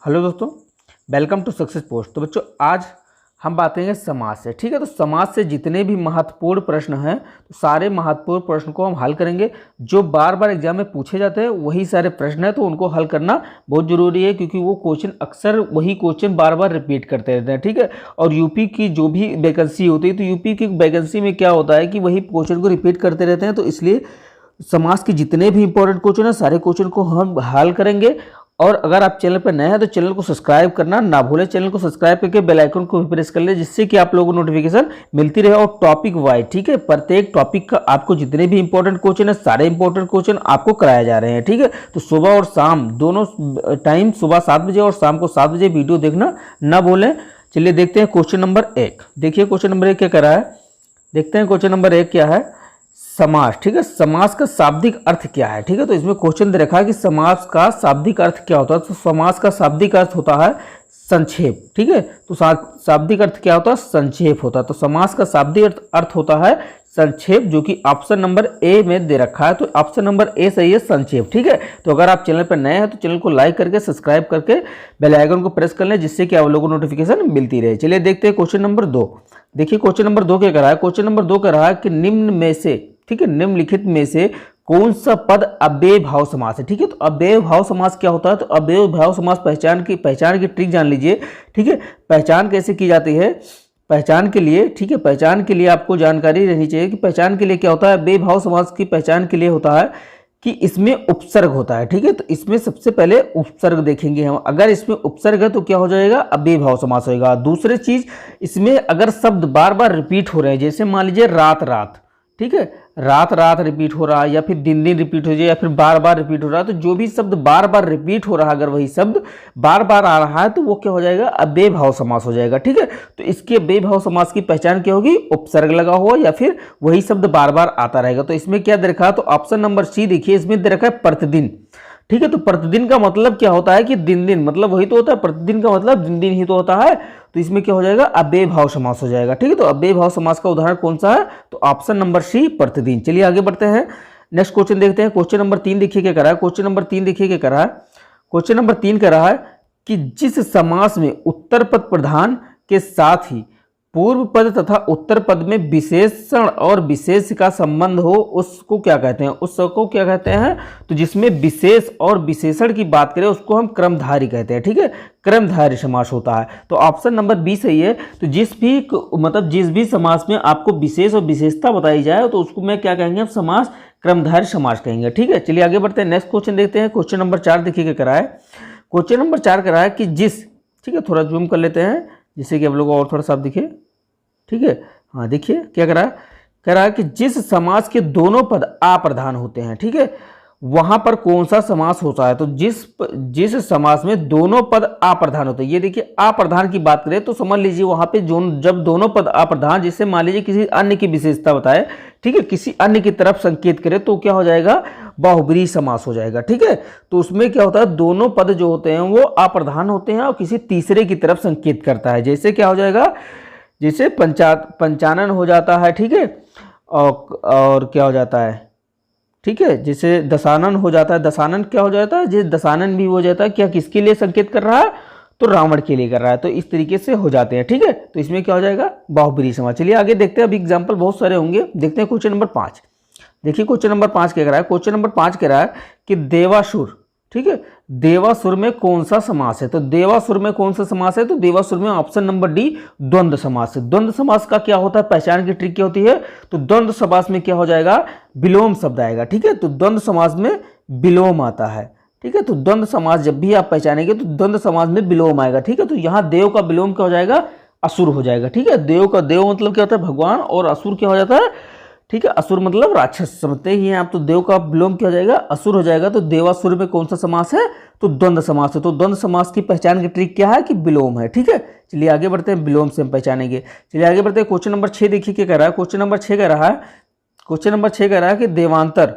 Hello दोस्तों, welcome to success post. तो बच्चों आज हम बात करेंगे समाज से। ठीक है, तो समाज से जितने भी महत्वपूर्ण प्रश्न हैं तो सारे महत्वपूर्ण प्रश्न को हम हल करेंगे। जो बार बार एग्जाम में पूछे जाते हैं वही सारे प्रश्न हैं, तो उनको हल करना बहुत ज़रूरी है क्योंकि वो क्वेश्चन अक्सर वही क्वेश्चन बार बार रिपीट करते रहते हैं। ठीक है, और यूपी की जो भी वैकेंसी होती है तो यूपी की वैकेंसी में क्या होता है कि वही क्वेश्चन को रिपीट करते रहते हैं, तो इसलिए समाज के जितने भी इंपॉर्टेंट क्वेश्चन हैं सारे क्वेश्चन को हम हल करेंगे। और अगर आप चैनल पर नए हैं तो चैनल को सब्सक्राइब करना ना भूलें। चैनल को सब्सक्राइब करके बेल आइकन को भी प्रेस कर ले जिससे कि आप लोगों को नोटिफिकेशन मिलती रहे। और टॉपिक वाइज, ठीक है, प्रत्येक टॉपिक का आपको जितने भी इंपॉर्टेंट क्वेश्चन है सारे इंपॉर्टेंट क्वेश्चन आपको कराए जा रहे हैं। ठीक है, तो सुबह और शाम दोनों टाइम, सुबह 7 बजे और शाम को 7 बजे वीडियो देखना ना भूलें। चलिए देखते हैं क्वेश्चन नंबर 1। देखिए क्वेश्चन नंबर 1 क्या कह रहा है, देखते हैं क्वेश्चन नंबर 1 क्या है। समास। ठीक है, समास का शाब्दिक अर्थ क्या है। ठीक है, तो इसमें क्वेश्चन दे रखा है कि समास का शाब्दिक अर्थ क्या होता है। तो समास का शाब्दिक अर्थ होता है संक्षेप। ठीक है, तो शाब्दिक अर्थ क्या होता है, संक्षेप होता है। तो समास का शाब्दिक अर्थ होता है संक्षेप, जो कि ऑप्शन नंबर ए में दे रखा है। तो ऑप्शन नंबर ए सही है, संक्षेप। ठीक है, तो अगर आप चैनल पर नए हैं तो चैनल को लाइक करके सब्सक्राइब करके बेल आइकन को प्रेस कर लें जिससे कि आप लोगों को नोटिफिकेशन मिलती रहे। चलिए देखते हैं क्वेश्चन नंबर 2। देखिए क्वेश्चन नंबर 2 क्या कह रहा है। क्वेश्चन नंबर 2 कह रहा है कि निम्न में से, ठीक है, निम्नलिखित में से कौन सा पद अव्यय भाव समास है। ठीक है, तो अव्यय भाव समास क्या होता है। तो अव्यय भाव समास पहचान की ट्रिक जान लीजिए। ठीक है, पहचान कैसे की जाती है, पहचान के लिए, ठीक है, पहचान के लिए आपको जानकारी रहनी चाहिए कि पहचान के लिए क्या होता है। अव्यय भाव समास की पहचान के लिए होता है कि इसमें उपसर्ग होता है। ठीक है, तो इसमें सबसे पहले उपसर्ग देखेंगे हम। अगर इसमें उपसर्ग है तो क्या हो जाएगा, अव्यय भाव समास होगा। दूसरी चीज, इसमें अगर शब्द बार बार रिपीट हो रहे हैं, जैसे मान लीजिए रात रात, ठीक है, रात रात रिपीट हो रहा है या फिर दिन दिन रिपीट हो जाए या फिर बार बार रिपीट हो रहा है, तो जो भी शब्द बार बार रिपीट हो रहा है, अगर वही शब्द बार बार आ रहा है तो वो क्या हो जाएगा, अव्यय भाव समास हो जाएगा। ठीक है, तो इसके अव्यय भाव समास की पहचान क्या होगी, उपसर्ग लगा हुआ या फिर वही शब्द बार बार आता रहेगा। तो इसमें क्या दे रखा है, तो ऑप्शन नंबर सी देखिए, इसमें दे रखा है प्रतिदिन। ठीक है, तो प्रतिदिन का मतलब क्या होता है कि दिन दिन, मतलब वही तो होता है, प्रतिदिन का मतलब दिन दिन ही तो होता है। तो इसमें क्या हो जाएगा, अव्यय भाव समास हो जाएगा। ठीक है, तो अव्यय भाव समास का उदाहरण कौन सा है, तो ऑप्शन नंबर सी, प्रतिदिन। चलिए आगे बढ़ते हैं, नेक्स्ट क्वेश्चन देखते हैं। क्वेश्चन नंबर 3 देखिए क्या कर रहा है। क्वेश्चन नंबर 3 देखिए क्या कर रहा है। क्वेश्चन नंबर 3 कह रहा है कि जिस समास में उत्तर पद प्रधान के साथ ही पूर्व पद तथा उत्तर पद में विशेषण और विशेष का संबंध हो उसको क्या कहते हैं, उसको क्या कहते हैं। तो जिसमें विशेष और विशेषण की बात करें उसको हम क्रमधारी कहते हैं। ठीक है, क्रमधारी समास होता है। तो ऑप्शन नंबर बी सही है। तो जिस भी समास में आपको विशेष और विशेषता बताई जाए तो उसको मैं क्या कहेंगे, हम समास क्रमधारी समास कहेंगे। ठीक है, चलिए आगे बढ़ते हैं, नेक्स्ट क्वेश्चन देखते हैं। क्वेश्चन नंबर 4 देखिए क्या करा है। क्वेश्चन नंबर 4 करा है कि जिस, ठीक है, थोड़ा जूम कर लेते हैं जिससे कि आप लोगों को और थोड़ा साफ दिखे। ठीक है, हाँ देखिए क्या कह रहा है कि जिस समास के दोनों पद अप्रधान होते हैं, ठीक है, वहां पर कौन सा समास होता है। तो जिस समास में दोनों पद अप्रधान होते हैं, ये देखिए अप्रधान की बात करें तो समझ लीजिए वहां पे जब दोनों पद अप्रधान, जिससे मान लीजिए किसी अन्य की विशेषता बताए, ठीक है, किसी अन्य की तरफ संकेत करे तो क्या हो जाएगा, बहुब्रीहि समास हो जाएगा। ठीक है, तो उसमें क्या होता है, दोनों पद जो होते हैं वो अप्रधान होते हैं और किसी तीसरे की तरफ संकेत करता है। जैसे क्या हो जाएगा, जैसे पंचानन हो जाता है। ठीक है, और क्या हो जाता है, ठीक है, जैसे दशानन हो जाता है। दशानन क्या हो जाता है, जैसे दशानन भी हो जाता है, क्या किसके लिए संकेत कर रहा है, तो रावण के लिए कर रहा है। तो इस तरीके से हो जाते हैं। ठीक है, तो इसमें क्या हो जाएगा, बहुब्रीहि समास। चलिए आगे देखते हैं, अभी एग्जाम्पल बहुत सारे होंगे। देखते हैं क्वेश्चन नंबर 5। देखिए क्वेश्चन नंबर 5 क्या कह रहा है। क्वेश्चन नंबर 5 कह रहा है कि देवासुर, ठीक है, देवासुर में कौन सा समास है। तो देवासुर में कौन सा समास है, तो देवासुर में ऑप्शन नंबर डी, द्वंद्व समास है। द्वंद्व समास का क्या होता है, पहचान की ट्रिक क्या होती है, तो द्वंद्व समास में क्या हो जाएगा, विलोम शब्द आएगा। ठीक है, तो द्वंद्व समास में विलोम आता है। ठीक है, तो द्वंद्व समास जब भी आप पहचानेंगे तो द्वंद्व समास में विलोम आएगा। ठीक है, तो यहाँ देव का विलोम क्या हो जाएगा, असुर हो जाएगा। ठीक है, देव मतलब क्या होता है, भगवान, और असुर क्या हो जाता है, ठीक है, असुर मतलब राक्षस, समझते ही हैं आप। तो देव का विलोम क्या हो जाएगा, असुर हो जाएगा। तो देवासुर में कौन सा समास है, तो द्वंद्व समास है। तो द्वंद्व समास की पहचान की ट्रिक क्या है, कि विलोम है। ठीक है, चलिए आगे बढ़ते हैं, विलोम से हम पहचानेंगे। चलिए आगे बढ़ते हैं, क्वेश्चन नंबर 6 देखिए क्या कह रहा है। क्वेश्चन नंबर 6 कह रहा है, क्वेश्चन नंबर 6 कह रहा है कि देवांतर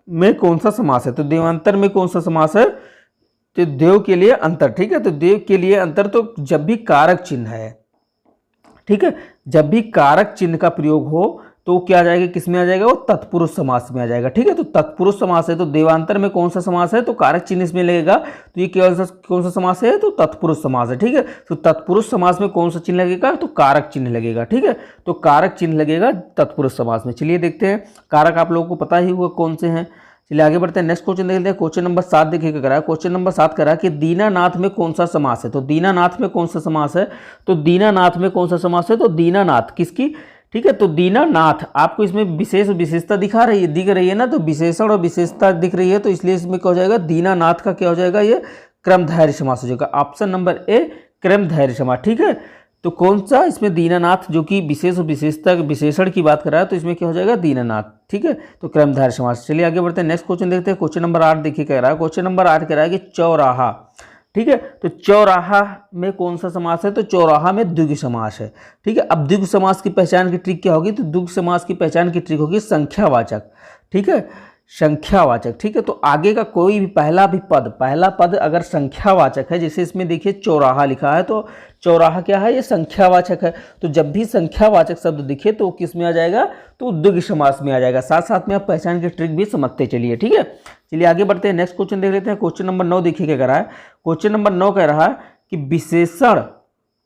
में कौन सा समास है। तो देवांतर में कौन सा समास है, तो देव के लिए अंतर। ठीक है, तो देव के लिए अंतर, तो जब भी कारक चिन्ह है, ठीक है, जब भी कारक चिन्ह का प्रयोग हो तो क्या आ जाएगा, किस में आ जाएगा, वो तत्पुरुष समास में आ जाएगा। ठीक है, तो तत्पुरुष समास है तो देवांतर में कौन सा समास है, तो कारक चिन्ह इसमें लगेगा, तो ये कौन सा समास है, तो तत्पुरुष समास है। ठीक है, तो तत्पुरुष समास में कौन सा चिन्ह लगेगा, तो कारक चिन्ह लगेगा। ठीक है, तो कारक चिन्ह लगेगा तत्पुरुष समास में। चलिए देखते हैं, कारक आप लोगों को पता ही होगा कौन से हैं। चलिए आगे बढ़ते हैं, नेक्स्ट क्वेश्चन देख लेते हैं। क्वेश्चन नंबर 7 देखिए क्या करा है। क्वेश्चन नंबर 7 करा कि दीनानाथ में कौन सा समास है, तो दीनानाथ में कौन सा समास है, तो दीनानाथ में कौन सा समास है, तो दीनानाथ किसकी, ठीक है, तो दीनानाथ आपको इसमें विशेषता दिख रही है ना, तो विशेषण और विशेषता दिख रही है, तो इसलिए इसमें क्या हो जाएगा, दीनानाथ का क्या हो जाएगा, ये क्रमधारय समास हो जाएगा। ऑप्शन नंबर ए क्रमधारय समास। ठीक है, तो कौन सा इसमें दीनानाथ जो कि विशेष और विशेषता विशेषण की बात कर रहा है, तो इसमें क्या हो जाएगा, दीनानाथ। ठीक है, तो क्रमधारय समास। चलिए आगे बढ़ते हैं, नेक्स्ट क्वेश्चन देखते हैं। क्वेश्चन नंबर 8 देखिए कह रहा है। क्वेश्चन नंबर 8 कह रहा है कि चौराहा। ठीक है, तो चौराहा में कौन सा समास है, तो चौराहा में द्विगु समास है। ठीक है, अब द्विगु समास की पहचान की ट्रिक क्या होगी, तो द्विगु समास की पहचान की ट्रिक होगी संख्यावाचक। ठीक है, संख्यावाचक। ठीक है, तो आगे का कोई भी पहला पद अगर संख्यावाचक है, जैसे इसमें देखिए चौराहा लिखा है, तो चौराहा क्या है, ये संख्यावाचक है। तो जब भी संख्यावाचक शब्द दिखे तो किस में आ जाएगा, तो द्विगु समास में आ जाएगा। साथ साथ में आप पहचान की ट्रिक भी समझते चलिए। ठीक है, चलिए आगे बढ़ते हैं, नेक्स्ट क्वेश्चन देख लेते हैं। क्वेश्चन नंबर 9 देखिए क्या कह रहा है। क्वेश्चन नंबर 9 कह रहा है कि विशेषण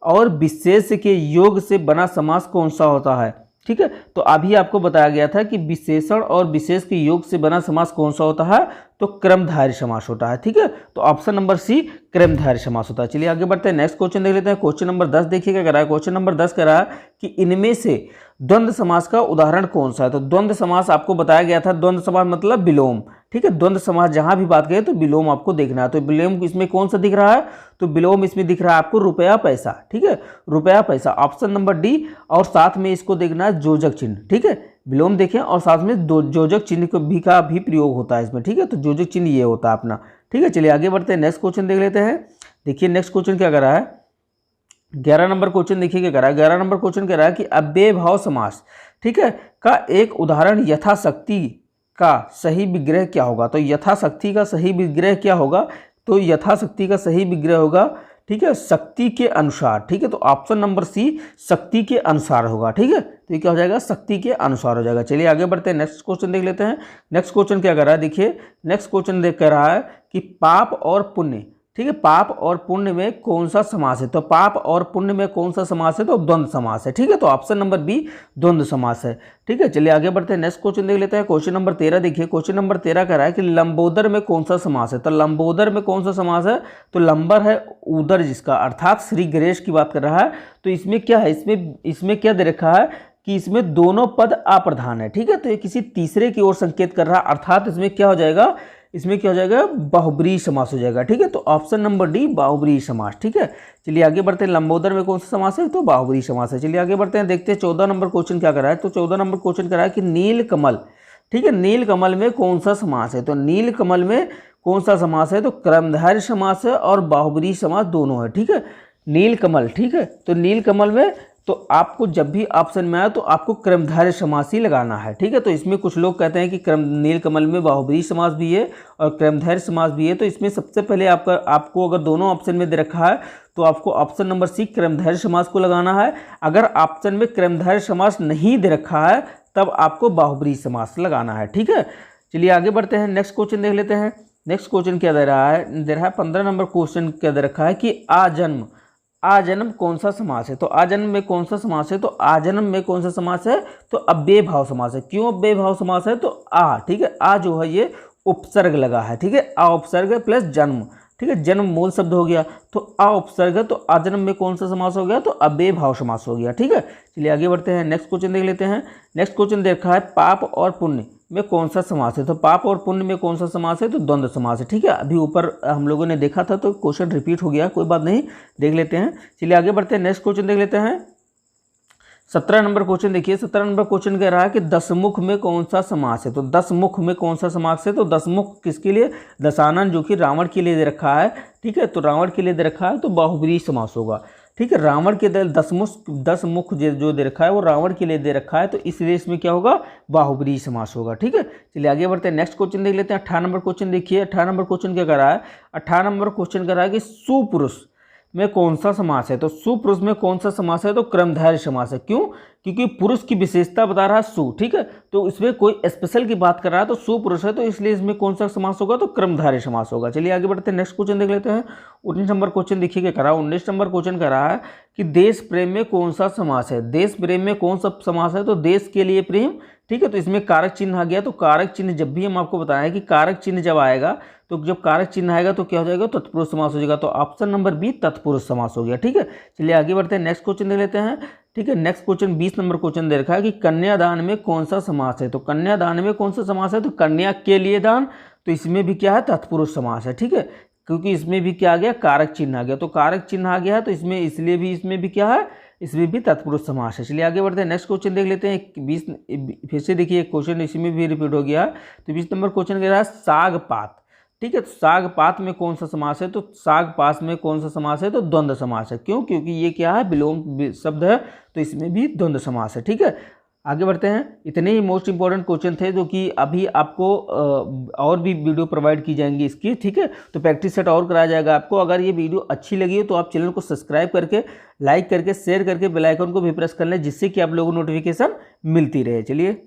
और विशेष के योग से बना समास कौन सा होता है। ठीक है, तो अभी आपको बताया गया था कि विशेषण और विशेष के योग से बना समास कौन सा होता है, तो क्रमधारय समास होता है। ठीक है, तो ऑप्शन नंबर सी क्रमधारय समास होता है। चलिए आगे बढ़ते हैं, नेक्स्ट क्वेश्चन देख लेते हैं। क्वेश्चन नंबर 10 देखिए क्या कर रहा है। क्वेश्चन नंबर 10 कह रहा है कि इनमें से द्वंद्व समास का उदाहरण कौन सा है। तो द्वंद्व समास आपको बताया गया था, द्वंद्व समास मतलब विलोम। ठीक है, द्वंद्व समास जहां भी बात करें तो विलोम आपको देखना है। तो विलोम इसमें कौन सा दिख रहा है, तो विलोम इसमें दिख रहा है आपको रुपया पैसा। ठीक है, रुपया पैसा, ऑप्शन नंबर डी। और साथ में इसको देखना है जोजक चिन्ह। ठीक है, विलोम देखें और साथ में जोजक चिन्ह का भी प्रयोग होता है इसमें। ठीक है, तो जोजक चिन्ह ये होता है अपना। ठीक है, चलिए आगे बढ़ते हैं, नेक्स्ट क्वेश्चन देख लेते हैं। देखिए नेक्स्ट क्वेश्चन क्या कर रहा है, 11 नंबर क्वेश्चन देखिए क्या कर रहा है। 11 नंबर क्वेश्चन कह रहा है कि अव्यय भाव समास, ठीक है, का एक उदाहरण यथाशक्ति का सही विग्रह क्या होगा। तो यथाशक्ति का सही विग्रह क्या होगा, तो यथाशक्ति का सही विग्रह होगा, ठीक है, शक्ति के अनुसार। ठीक है, तो ऑप्शन नंबर सी शक्ति के अनुसार होगा। ठीक है, तो ये क्या हो जाएगा, शक्ति के अनुसार हो जाएगा। चलिए आगे बढ़ते हैं, नेक्स्ट क्वेश्चन देख लेते हैं। नेक्स्ट क्वेश्चन क्या कर रहा है, देखिए नेक्स्ट क्वेश्चन देख कर रहा है कि पाप और पुण्य, ठीक है, पाप और पुण्य में कौन सा समास है। तो पाप और पुण्य में कौन सा समास है, तो द्वंद्व समास है। ठीक है, तो ऑप्शन नंबर बी द्वंद्व समास है। ठीक है, चलिए आगे बढ़ते हैं, नेक्स्ट क्वेश्चन देख लेते हैं। क्वेश्चन नंबर 13 देखिए। क्वेश्चन नंबर 13 कह रहा है कि लंबोदर में कौन सा समास है। तो लंबोदर में कौन सा समास है, तो लंबर है उदर जिसका, अर्थात श्री गणेश की बात कर रहा है। तो इसमें क्या है, इसमें क्या दे रखा है कि इसमें दोनों पद अप्रधान है। ठीक है, तो ये किसी तीसरे की ओर संकेत कर रहा है, अर्थात इसमें क्या हो जाएगा, इसमें क्या हो जाएगा, बाहुब्रीहि समास हो जाएगा। ठीक है, तो ऑप्शन नंबर डी बाहुब्रीहि समास। ठीक है, चलिए आगे बढ़ते हैं, लंबोदर में कौन सा समास है, तो बाहुब्रीहि समास है। चलिए आगे बढ़ते हैं, देखते हैं 14 नंबर क्वेश्चन क्या कर रहा है। तो 14 नंबर क्वेश्चन कर रहा है कि नीलकमल, ठीक है, नीलकमल में कौन सा समास है। तो नीलकमल में कौन सा समास है, तो क्रमधारय समास है और बाहुब्रीहि समास दोनों है। ठीक है, नीलकमल, ठीक है, तो नीलकमल में तो आपको जब भी ऑप्शन में आए तो आपको क्रमधारय समास ही लगाना है। ठीक है, तो इसमें कुछ लोग कहते हैं कि नीलकमल में बाहुब्रीहि समास भी है और क्रमधारय समास भी है। तो इसमें सबसे पहले आपको अगर दोनों ऑप्शन में दे रखा है तो आपको ऑप्शन नंबर सी क्रमधारय समास को लगाना है। अगर ऑप्शन में क्रमधारय समास नहीं दे रखा है तब आपको बाहुब्रीहि समास लगाना है। ठीक है, चलिए आगे बढ़ते हैं, नेक्स्ट क्वेश्चन देख लेते हैं। नेक्स्ट क्वेश्चन क्या दे रहा है, 15 नंबर क्वेश्चन क्या दे रखा है कि आजन्म कौन सा समास है। तो आजन्म में कौन सा समास है, तो आजन्म में कौन सा समास है, तो अव्यय भाव समास है। क्यों अव्यय भाव समास है, तो आ, ठीक है, आ जो है ये उपसर्ग लगा है। ठीक है, आ उपसर्ग प्लस जन्म, ठीक है, जन्म मूल शब्द हो गया, तो आ उपसर्ग, तो आजन्म में कौन सा समास हो गया, तो अव्यय भाव समास हो गया। ठीक है, चलिए आगे बढ़ते हैं, नेक्स्ट क्वेश्चन देख लेते हैं। नेक्स्ट क्वेश्चन देखा है पाप और पुण्य में कौन सा समास है। तो पाप और पुण्य में कौन सा समास है, तो द्वंद्व समास है। ठीक है, अभी ऊपर हम लोगों ने देखा था तो क्वेश्चन रिपीट हो गया, कोई बात नहीं, देख लेते हैं। चलिए आगे बढ़ते हैं, नेक्स्ट क्वेश्चन देख लेते हैं। 17 नंबर क्वेश्चन देखिए। 17 नंबर क्वेश्चन कह रहा है कि दशमुख में कौन सा समास है। तो दशमुख में कौन सा समास है, तो दशमुख किसके लिए, दशानन जो कि रावण के लिए दे रखा है। ठीक है, तो रावण के लिए दे रखा है तो बाहुब्रीहि समास होगा। ठीक है, रावण के दशमुख जो दे रखा है वो रावण के लिए दे रखा है, तो इसलिए इसमें क्या होगा, बाहुब्रीहि समास होगा। ठीक है, चलिए आगे बढ़ते हैं, नेक्स्ट क्वेश्चन देख लेते हैं। 18 नंबर क्वेश्चन देखिए। 18 नंबर क्वेश्चन क्या कर रहा है, 18 नंबर क्वेश्चन कर रहा है कि सुपुरुष, में कौन सा समास है? तो सुपुरुष में कौन सा समास है? तो कर्मधारय समास है। क्यों? क्योंकि पुरुष की विशेषता बता रहा है सु, ठीक है, तो इसमें कोई स्पेशल की बात कर रहा है तो सुपुरुष है, तो इसलिए इसमें कौन सा समास होगा? तो कर्मधारय समास होगा। चलिए आगे बढ़ते हैं, नेक्स्ट क्वेश्चन देख लेते हैं। 19 नंबर क्वेश्चन देखिए क्या करा। 19 नंबर क्वेश्चन कह रहा है कि देश प्रेम में कौन सा समास है? देश प्रेम में कौन सा समास है? तो देश के लिए प्रेम, ठीक है, तो इसमें कारक चिन्ह आ गया। तो कारक चिन्ह जब भी हम आपको बताएं कि कारक चिन्ह जब आएगा, तो जब कारक चिन्ह आएगा तो क्या हो जाएगा? तत्पुरुष समास हो जाएगा। तो ऑप्शन नंबर बी तत्पुरुष समास हो गया, ठीक है। चलिए आगे बढ़ते हैं, नेक्स्ट क्वेश्चन देख लेते हैं, ठीक है। नेक्स्ट क्वेश्चन 20 नंबर क्वेश्चन दे रखा है कि कन्यादान में कौन सा समास है? तो कन्यादान में कौन सा समास है? तो कन्या के लिए दान, तो इसमें भी क्या है? तत्पुरुष समास है, ठीक है, क्योंकि इसमें भी क्या आ गया? कारक चिन्ह आ गया। तो कारक चिन्ह आ गया है तो इसमें इसलिए भी इसमें भी क्या है? इसमें भी तत्पुरुष समास है। चलिए आगे बढ़ते हैं, नेक्स्ट क्वेश्चन देख लेते हैं। 20 फिर से देखिए क्वेश्चन इसमें भी रिपीट हो गया। तो 20 नंबर क्वेश्चन कह रहा है साग पात, ठीक है, तो साग पात में कौन सा समास है? तो साग पास में कौन सा समास है? तो द्वंद्व समास है। क्यों? क्योंकि ये क्या है? विलोम शब्द है, तो इसमें भी द्वंद्व समास है, ठीक है। आगे बढ़ते हैं। इतने ही मोस्ट इंपॉर्टेंट क्वेश्चन थे जो कि अभी आपको और भी वीडियो प्रोवाइड की जाएंगी इसकी, ठीक है, तो प्रैक्टिस सेट और कराया जाएगा आपको। अगर ये वीडियो अच्छी लगी हो तो आप चैनल को सब्सक्राइब करके, लाइक करके, शेयर करके, बेल आइकन को भी प्रेस कर लें, जिससे कि आप लोगों को नोटिफिकेशन मिलती रहे। चलिए।